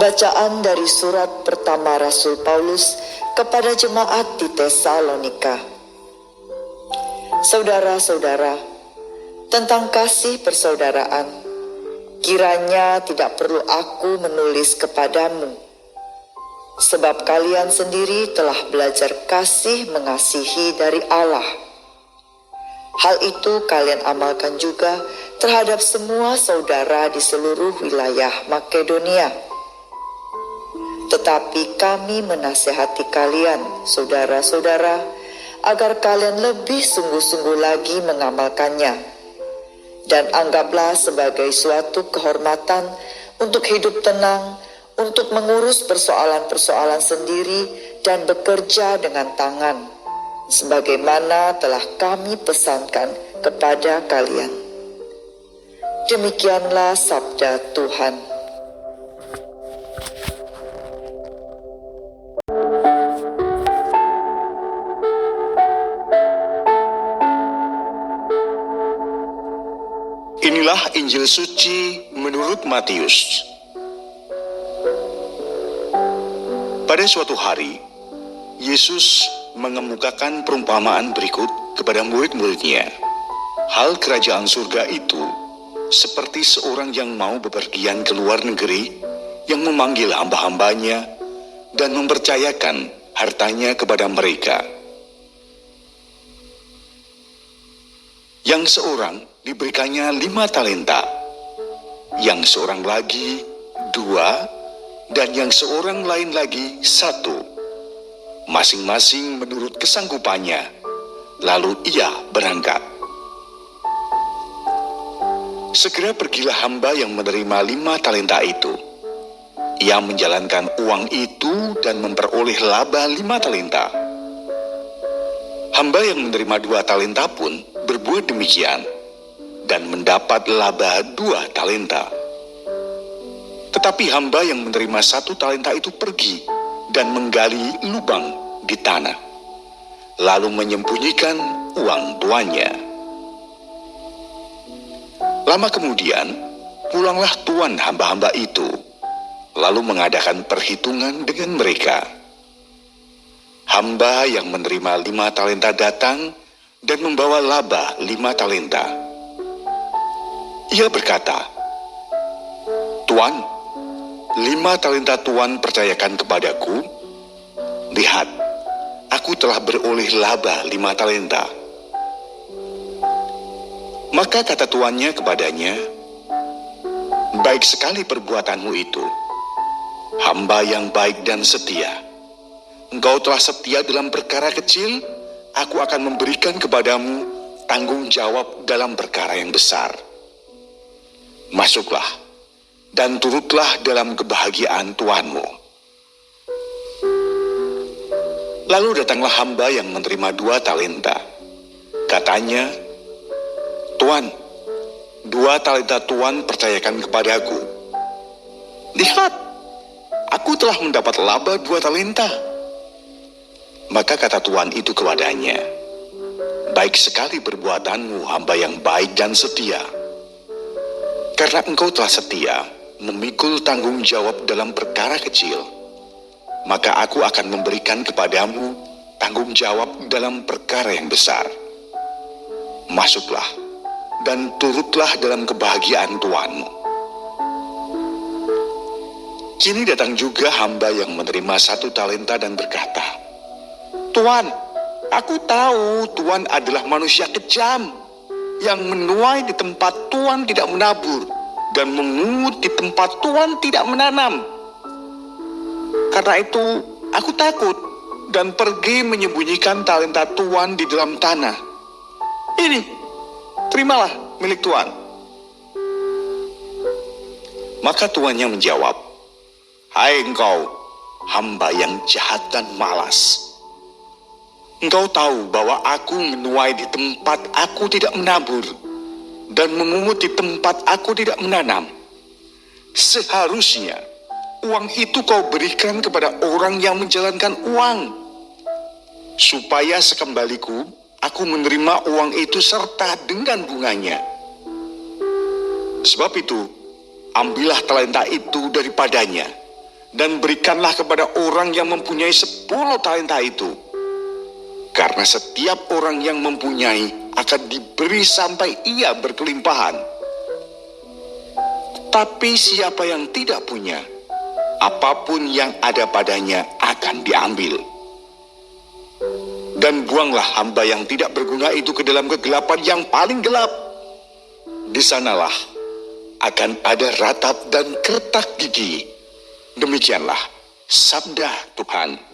Bacaan dari surat pertama Rasul Paulus kepada jemaat di Tesalonika. Saudara-saudara, tentang kasih persaudaraan, kiranya tidak perlu aku menulis kepadamu, sebab kalian sendiri telah belajar kasih mengasihi dari Allah. Hal itu kalian amalkan juga terhadap semua saudara di seluruh wilayah Makedonia. Tetapi kami menasihati kalian, saudara-saudara, agar kalian lebih sungguh-sungguh lagi mengamalkannya. Dan anggaplah sebagai suatu kehormatan untuk hidup tenang, untuk mengurus persoalan-persoalan sendiri dan bekerja dengan tangan, sebagaimana telah kami pesankan kepada kalian. Demikianlah sabda Tuhan. Inilah Injil suci menurut Matius. Pada suatu hari, Yesus mengemukakan perumpamaan berikut kepada murid-muridnya. Hal kerajaan surga itu seperti seorang yang mau bepergian ke luar negeri, yang memanggil hamba-hambanya dan mempercayakan hartanya kepada mereka. Yang seorang diberikannya 5 talenta, yang seorang lagi 2, dan yang seorang lain lagi 1, masing-masing menurut kesanggupannya. Lalu ia berangkat. Segera pergilah hamba yang menerima 5 talenta itu. Ia menjalankan uang itu dan memperoleh laba 5 talenta. Hamba yang menerima 2 talenta pun berbuat demikian dan mendapat laba 2 talenta. Tetapi hamba yang menerima 1 talenta itu pergi dan menggali lubang di tanah, lalu menyembunyikan uang tuannya. Lama kemudian, pulanglah tuan hamba-hamba itu, lalu mengadakan perhitungan dengan mereka. Hamba yang menerima 5 talenta datang dan membawa laba 5 talenta. Ia berkata, "Tuan, 5 talenta Tuan percayakan kepadaku. Lihat, aku telah beroleh laba 5 talenta." Maka kata tuannya kepadanya, "Baik sekali perbuatanmu itu, hamba yang baik dan setia. Engkau telah setia dalam perkara kecil, aku akan memberikan kepadamu tanggung jawab dalam perkara yang besar. Masuklah dan turutlah dalam kebahagiaan tuanmu." Lalu datanglah hamba yang menerima 2 talenta. Katanya, "Tuan, 2 talenta Tuan percayakan kepadaku. Lihat, aku telah mendapat laba 2 talenta." Maka kata tuan itu kepadanya, "Baik sekali perbuatanmu, hamba yang baik dan setia. Karena engkau telah setia memikul tanggung jawab dalam perkara kecil, maka aku akan memberikan kepadamu tanggung jawab dalam perkara yang besar. Masuklah dan turutlah dalam kebahagiaan tuanmu." Kini datang juga hamba yang menerima 1 talenta dan berkata, "Tuan, aku tahu Tuan adalah manusia kejam, yang menuai di tempat Tuan tidak menabur, dan mengungut di tempat Tuan tidak menanam. Karena itu, aku takut, dan pergi menyembunyikan talenta Tuan di dalam tanah. Ini, terimalah milik Tuan." Maka tuannya menjawab, "Hai engkau, hamba yang jahat dan malas. Engkau tahu bahwa aku menuai di tempat aku tidak menabur, dan memungut di tempat aku tidak menanam. Seharusnya uang itu kau berikan kepada orang yang menjalankan uang, supaya sekembaliku aku menerima uang itu serta dengan bunganya. Sebab itu, ambillah talenta itu daripadanya, dan berikanlah kepada orang yang mempunyai 10 talenta itu. Karena setiap orang yang mempunyai akan diberi sampai ia berkelimpahan. Tapi siapa yang tidak punya, apapun yang ada padanya akan diambil. Dan buanglah hamba yang tidak berguna itu ke dalam kegelapan yang paling gelap. Di sanalah akan ada ratap dan kertak gigi. Demikianlah sabda Tuhan.